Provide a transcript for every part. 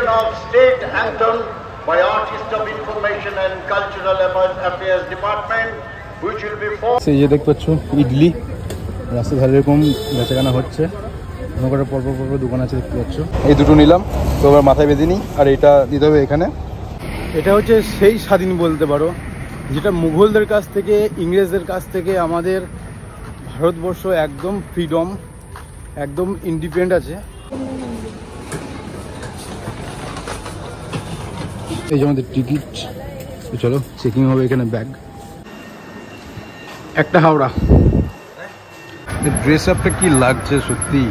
of State Anthem by Artist of Information and Cultural Affairs Department, which will be for... এই যে দেখতে পাচ্ছ ইডলি রাস্তা ধারে এরকম বেচাকেনা হচ্ছে, ওখানে পরপর দোকান আছে দেখতে পাচ্ছ। এই দুটো নিলাম, তো আবার মাথায় বেঁধে নিই, আর এটা দিতে হবে এখানে। এটা হচ্ছে সেই স্বাধীন বলতে পারো, যেটা মুঘলদের কাছ থেকে, ইংরেজদের কাছ থেকে আমাদের ভারতবর্ষ একদম ফ্রিডম, একদম ইন্ডিপেন্ডেন্ট আছে। এই যে আমাদের টিকিট, চলো চেকিং হবে এখানে ব্যাগ। একটা হাওড়া। ড্রেস আপটা কি লাগছে সত্যি,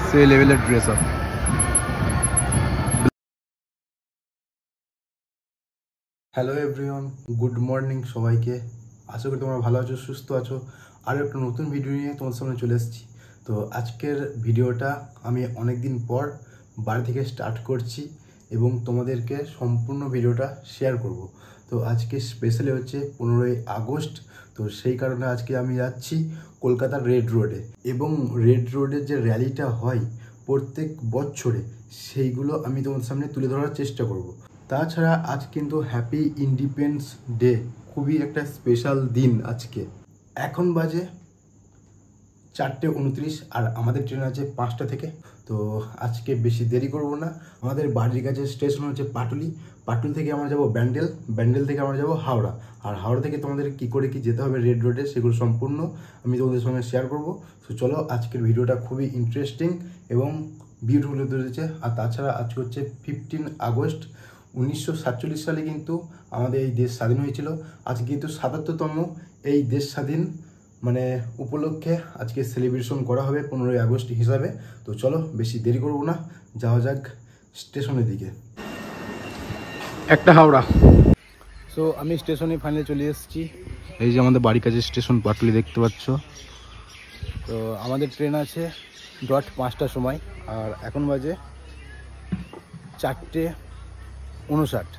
সেই লেভেলের dress up. Hello everyone, good morning সবাইকে। আশা করি তোমরা ভালো আছো, সুস্থ আছো। আর একটা নতুন ভিডিও নিয়ে তোমার সামনে চলে এসেছি। তো আজকের ভিডিওটা আমি অনেক দিন পর বাড়ি থেকে স্টার্ট করছি এবং তোমাদেরকে সম্পূর্ণ ভিডিওটা শেয়ার করব। তো আজকে স্পেশালি হচ্ছে 15ই আগস্ট। তো সেই কারণে আজকে আমি যাচ্ছি কলকাতার রেড রোডে, এবং রেড রোডের যে র্যালিটা হয় প্রত্যেক বছরে, সেইগুলো আমি তোমাদের সামনে তুলে ধরার চেষ্টা করব। তাছাড়া আজ কিন্তু হ্যাপি ইন্ডিপেন্ডেন্স ডে, খুবই একটা স্পেশাল দিন আজকে। এখন বাজে 4:29 আর আমাদের ট্রেন আছে 5টা থেকে। তো আজকে বেশি দেরি করব না। আমাদের বাড়ির কাছে স্টেশন হচ্ছে পাটুলি, পাটুলি থেকে আমরা যাব ব্যান্ডেল, ব্যান্ডেল থেকে আমরা যাব হাওড়া, আর হাওড়া থেকে তোমাদের কি করে কি যেতে হবে রেড রোডে, সেগুলো সম্পূর্ণ আমি তোমাদের সঙ্গে শেয়ার করব। তো চলো, আজকের ভিডিওটা খুবই ইন্টারেস্টিং এবং বিউটিফুল হতে চলেছে। আর তাছাড়া আজকে হচ্ছে 15 আগস্ট 1947 সালে কিন্তু আমাদের এই দেশ স্বাধীন হয়েছিল। আজকে কিন্তু 77তম এই দেশ স্বাধীন মানে উপলক্ষে আজকে সেলিব্রেশন করা হবে 15ই আগস্ট হিসাবে। তো চলো বেশি দেরি করবো না, যাওয়া যাক স্টেশনের দিকে। একটা হাওড়া। সো আমি স্টেশনে ফাইনালি চলে এসেছি। এই যে আমাদের বাড়ির কাছে স্টেশন পাটুলি দেখতে পাচ্ছ। তো আমাদের ট্রেন আছে 5টার সময়, আর এখন বাজে 4:59।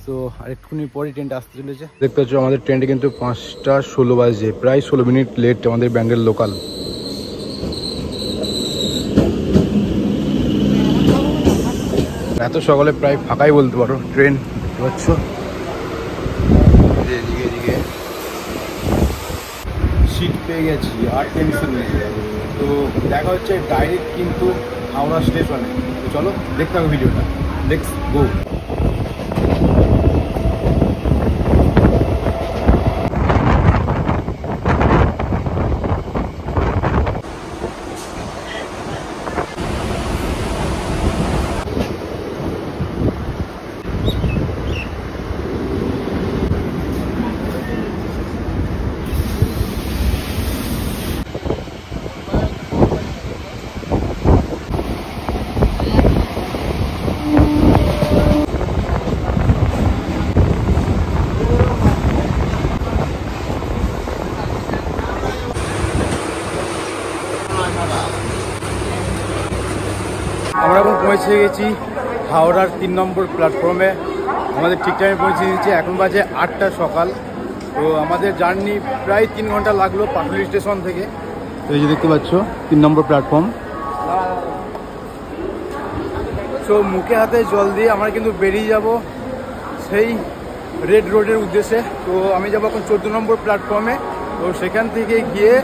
তো আরেকটুখানি পরে ট্রেনটা আসতে চলেছে। দেখতে পাচ্ছ আমাদের ট্রেনটা কিন্তু 5:16 বাজে, প্রায় 16 মিনিট লেট আমাদের ব্যান্ডেল লোকাল। এত সকালে প্রায় ফাঁকাই বলতে পারো ট্রেন, দেখতে পাচ্ছ। এদিকে সিট পেয়ে গেছি, আর টেনশন নেই। তো দেখা হচ্ছে ডাইরেক্ট কিন্তু হাওড়া স্টেশনে। তো চলো দেখতে হবে ভিডিওটা, লেটস গো। আমরা এখন পৌঁছে গেছি হাওড়ার 3 নম্বর প্ল্যাটফর্মে। আমাদের ঠিক টাইমে পৌঁছে দিয়েছে, এখন বাজে 8টা সকাল। তো আমাদের জার্নি প্রায় 3 ঘন্টা লাগলো পাটুলি স্টেশন থেকে। তো এই যে দেখতে পাচ্ছ 3 নম্বর প্ল্যাটফর্ম। তো মুখে হাতে জল দিয়ে আমরা কিন্তু বেরিয়ে যাব সেই রেড রোডের উদ্দেশ্যে। তো আমি যাবো এখন 14 নম্বর প্ল্যাটফর্মে। তো সেখান থেকে গিয়ে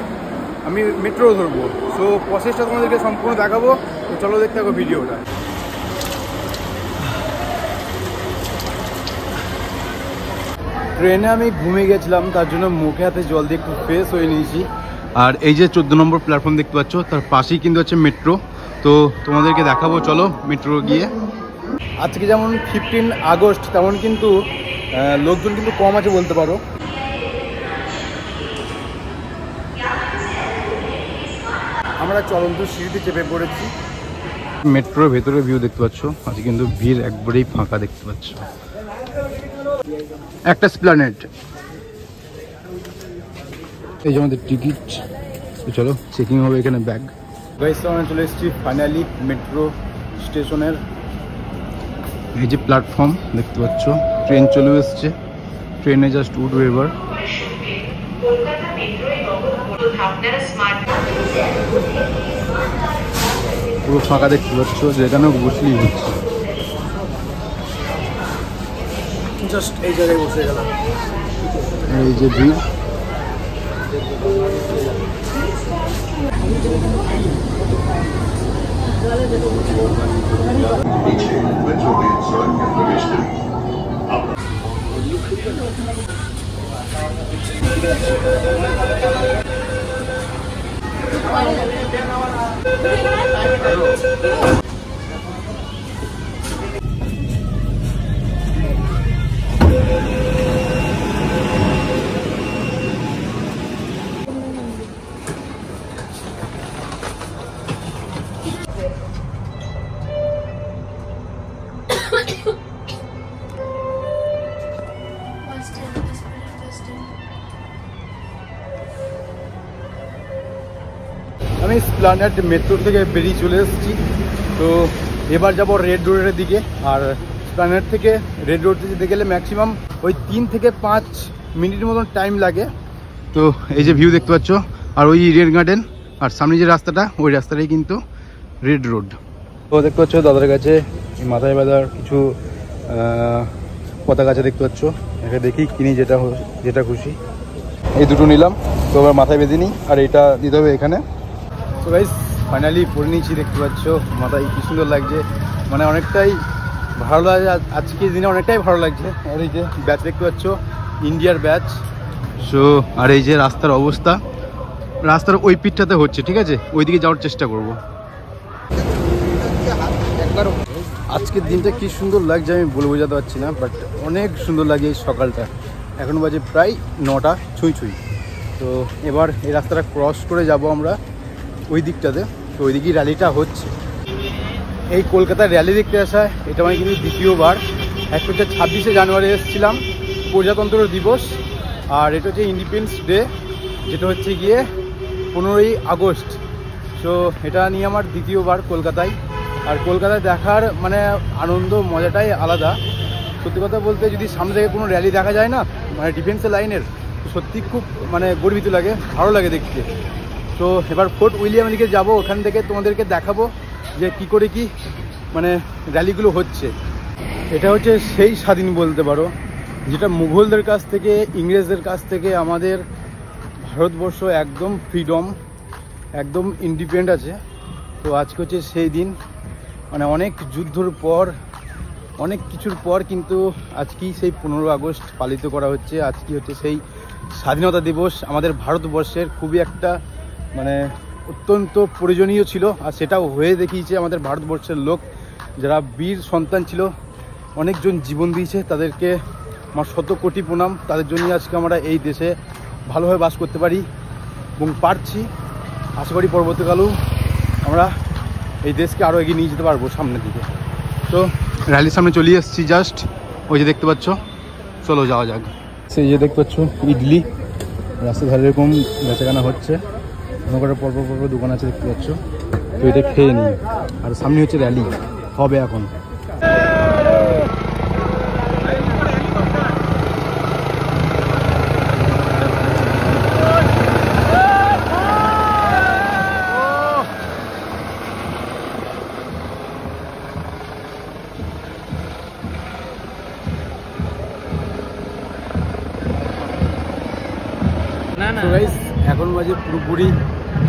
আমি মেট্রো ধরবো। সো প্রসেসটা তোমাদেরকে সম্পূর্ণ দেখাবো। তো চলো দেখতে থাকো ভিডিওটা। ট্রেনে আমি ঘুমিয়ে গেছিলাম, তার জন্য মুখে হাতে জল দিয়ে একটু ফ্রেশ হয়ে নিয়েছি। আর এই যে 14 নম্বর প্ল্যাটফর্ম দেখতে পাচ্ছ, তার পাশেই কিন্তু হচ্ছে মেট্রো। তো তোমাদেরকে দেখাবো, চলো মেট্রো গিয়ে। আজকে যেমন 15 আগস্ট, তেমন কিন্তু লোকজন কিন্তু কম আছে বলতে পারো। আমরা চলন্ত সিঁড়িতে চেপে পড়েছি। মেট্রোর ভেতরে ভিউ দেখতে পাচ্ছ, আজকে কিন্তু ভিড় একবারেই ফাঁকা দেখতে পাচ্ছ। একটা স্প্ল্যানেড। এই যে আমাদের টিকিট, চলো চেকিং হবে এখানে ব্যাগ। গাইস আমরা চলে এসেছি ফাইনালি মেট্রো স্টেশনের। এই যে প্ল্যাটফর্ম দেখতে পাচ্ছ, ট্রেন চলে এসছে, ট্রেনে জাস্ট উঠবে এবার। পুরো ফাঁকা দেখতে পাচ্ছ, যেখানেও বসলেই হচ্ছে। জাস্ট এই জায়গায় বসে গেলাম। এই যে ভিড়, আমি এসপ্ল্যানেড মেট্রো থেকে বেরিয়ে চলে এসেছি। তো এবার যাব রেড রোডের দিকে। আর এসপ্ল্যানেড থেকে রেড রোড যেতে গেলে ম্যাক্সিমাম ওই 3 থেকে 5 মিনিটের মতন টাইম লাগে। তো এই যে ভিউ দেখতে পাচ্ছ, আর ওই রেড গার্ডেন, আর সামনে যে রাস্তাটা, ওই রাস্তাটাই কিন্তু রেড রোড। তো দেখতে পাচ্ছ দাদার কাছে মাথায় বাঁধার কিছু পতাকা আছে দেখতে পাচ্ছ। এটা দেখি কিনি, যেটা খুশি। এই দুটো নিলাম, তো আবার মাথায় বেঁধে নিই, আর এটা দিতে হবে এখানে। তো গাইস ফাইনালি পরে নিয়েছি, দেখতে পাচ্ছ মাথায় কি সুন্দর লাগছে, মানে অনেকটাই ভালো লাগে আজকের দিনে, অনেকটাই ভালো লাগছে। আর এই যে ব্যাচ দেখতে পাচ্ছ, ইন্ডিয়ার ব্যাচ। সো আর এই যে রাস্তার অবস্থা, রাস্তার ওই পিঠটাতে হচ্ছে, ঠিক আছে, ওইদিকে যাওয়ার চেষ্টা করব। আজকের দিনটা কি সুন্দর লাগছে আমি বলে বোঝাতে পারছি না, বাট অনেক সুন্দর লাগে এই সকালটা। এখন বাজে প্রায় 9টা ছুঁই। তো এবার এই রাস্তাটা ক্রস করে যাব আমরা ওই দিকটাতে। তো ওই দিকেই র্যালিটা হচ্ছে। এই কলকাতার র্যালি দেখতে আসা এটা মানে কিন্তু দ্বিতীয়বার। একটা হচ্ছে 26শে জানুয়ারি এসেছিলাম, প্রজাতন্ত্র দিবস, আর এটা হচ্ছে ইন্ডিপেন্ডেন্স ডে, যেটা হচ্ছে গিয়ে 15ই আগস্ট। সো এটা নিয়ে আমার দ্বিতীয়বার কলকাতায়। আর কলকাতায় দেখার মানে আনন্দ মজাটাই আলাদা। সত্যি কথা বলতে, যদি সামনে থেকে কোনো র্যালি দেখা যায় না, মানে ডিফেন্সের লাইনের, সত্যি খুব মানে গর্বিত লাগে, ভালো লাগে দেখতে। তো এবার ফোর্ট উইলিয়ামের দিকে যাবো, ওখান থেকে তোমাদেরকে দেখাবো যে কি করে কি মানে র্যালিগুলো হচ্ছে। এটা হচ্ছে সেই স্বাধীন বলতে পারো, যেটা মুঘলদের কাছ থেকে, ইংরেজদের কাছ থেকে আমাদের ভারতবর্ষ একদম ফ্রিডম, একদম ইন্ডিপেন্ডেন্ট আছে। তো আজকে হচ্ছে সেই দিন, মানে অনেক যুদ্ধর পর, অনেক কিছুর পর কিন্তু আজকেই সেই 15 আগস্ট পালিত করা হচ্ছে। আজকে হচ্ছে সেই স্বাধীনতা দিবস আমাদের ভারতবর্ষের, খুবই একটা মানে অত্যন্ত প্রয়োজনীয় ছিল। আর সেটাও হয়ে দেখিয়েছে আমাদের ভারতবর্ষের লোক, যারা বীর সন্তান ছিল, অনেকজন জীবন দিয়েছে, তাদেরকে আমার 100 কোটি প্রণাম। তাদের জন্যই আজকে আমরা এই দেশে ভালোভাবে বাস করতে পারি এবং পারছি। আশা করি পরবর্তীকালেও আমরা এই দেশকে আরও এগিয়ে নিয়ে যেতে পারবো সামনের দিকে। তো র্যালির সামনে চলে এসেছি, জাস্ট ওই যে দেখতে পাচ্ছ। চলো যাওয়া যাক। সেই যে দেখতে পাচ্ছ ইডলি রাস্তার ধারে এরকম বেচাকেনা হচ্ছে, মনে করে পরপর দোকান আছে দেখতে পাচ্ছ। তো এটা খেয়ে নিই। আর সামনে হচ্ছে র্যালি হবে এখন। এখন বাজে পুরোপুরি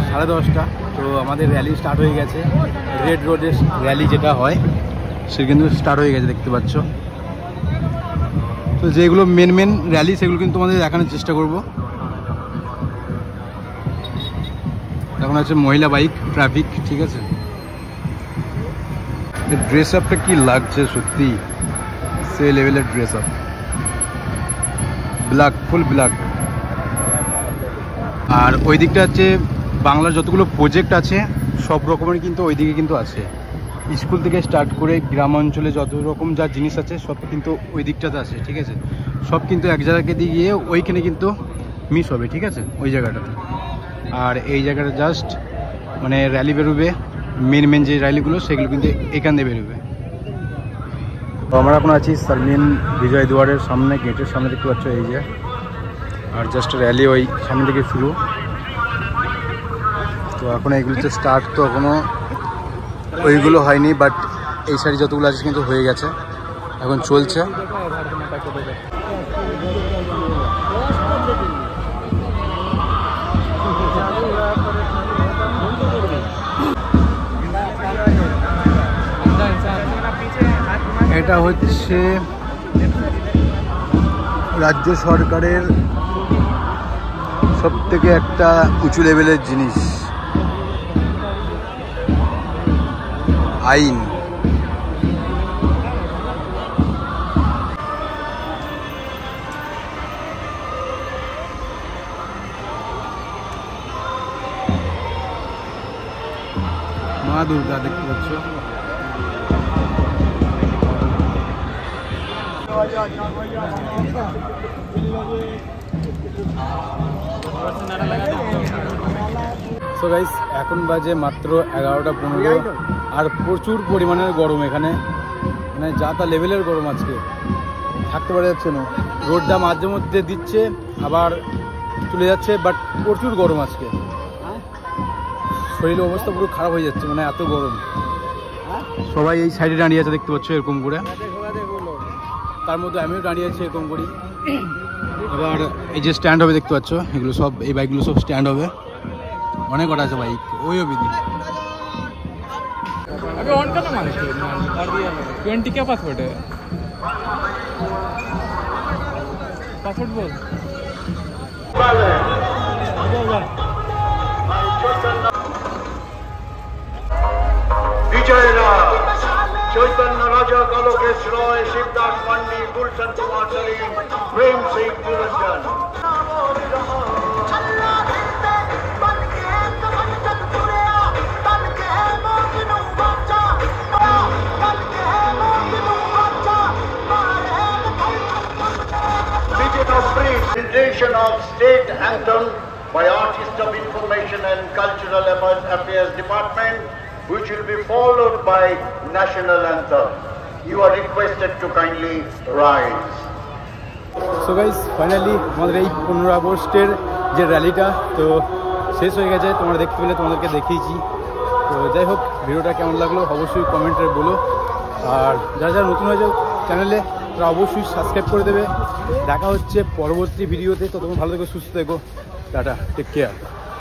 10:30। তো আমাদের র্যালি স্টার্ট হয়ে গেছে। রেড রোডের র্যালি যেটা হয় সে কিন্তু স্টার্ট হয়ে গেছে, দেখতে পাচ্ছ। তো যেগুলো মেন র্যালি সেগুলো কিন্তু তোমাদের দেখানোর চেষ্টা করব। এখন আছে মহিলা বাইক ট্রাফিক, ঠিক আছে। ড্রেস আপটা কি লাগছে সত্যি, সে লেভেলের dress up, black, full black. আর ওই দিকটা হচ্ছে বাংলার যতগুলো প্রজেক্ট আছে সব রকমের কিন্তু ওই দিকে কিন্তু আছে। স্কুল থেকে স্টার্ট করে গ্রাম অঞ্চলে যত রকম যা জিনিস আছে সব কিন্তু ওই দিকটাতে আছে, ঠিক আছে। সব কিন্তু এক জায়গাকে দিয়ে গিয়ে ওইখানে কিন্তু মিস হবে, ঠিক আছে, ওই জায়গাটাতে। আর এই জায়গাটা জাস্ট মানে র্যালি বেরোবে, মেন যে র্যালিগুলো সেগুলো কিন্তু এখান দিয়ে বেরোবে। তো আমরা এখন আছি সালমিন বিজয় দুয়ারের সামনে, গেটের সামনে দেখতে পাচ্ছ এই যে। আর জাস্ট র্যালি ওই সামনে থেকে শুরু। তো এখন এইগুলোতে স্টার্ট তো এখনও ওইগুলো হয়নি, বাট এই সাইডে যতগুলো আছে কিন্তু হয়ে গেছে। এখন চলছে। এটা হচ্ছে রাজ্য সরকারের সব থেকে একটা উঁচু লেভেলের জিনিস, আইন। মা দুর্গা দেখতে পাচ্ছ। সো গাইস, এখন বাজে মাত্র 11:15 আর প্রচুর পরিমাণের গরম এখানে, মানে যা তা লেভেলের গরম। আজকে থাকতে পারা যাচ্ছে না। রোদটা মাঝে মধ্যে দিচ্ছে আবার চলে যাচ্ছে, বাট প্রচুর গরম আজকে। শরীরের অবস্থা পুরো খারাপ হয়ে যাচ্ছে, মানে এত গরম। সবাই এই সাইডে দাঁড়িয়ে আছে দেখতে পাচ্ছ এরকম করে, তার মধ্যে আমিও দাঁড়িয়ে আছি এরকম করি। এবার এই যে স্ট্যান্ড হবে দেখতে পাচ্ছ, এগুলো সব, এই বাইকগুলো সব স্ট্যান্ড হবে। অনেক কটা আছে বাইক ওই অবধি। अबे ऑन करना मालिक 20 क्या पासवर्ड है? पासवर्ड बोल। विजयरा चैतन्य राजा कालोकेश Roy, Shivdas Pandey, Gulshan Kumar Salim, Prem Singh Niranjan. Presentation of state anthem by Artist of Information and Cultural Affairs Department, which will be followed by national anthem. You are requested to kindly rise. So guys, finally আমাদের এই 15 আগস্টের যে র্যালিটা তো শেষ হয়ে গেছে। তোমরা দেখতে পেলে, তোমাদেরকে দেখিয়েছি। তো যাই হোক, ভিডিওটা কেমন লাগলো অবশ্যই কমেন্টে বলো। আর যারা যারা নতুন হয়ে যাও চ্যানেলে, তারা অবশ্যই সাবস্ক্রাইব করে দেবে। দেখা হচ্ছে পরবর্তী ভিডিওতে। তো তোমরা ভালো থেকো, সুস্থ থেকো, টাটা, টেক কেয়ার।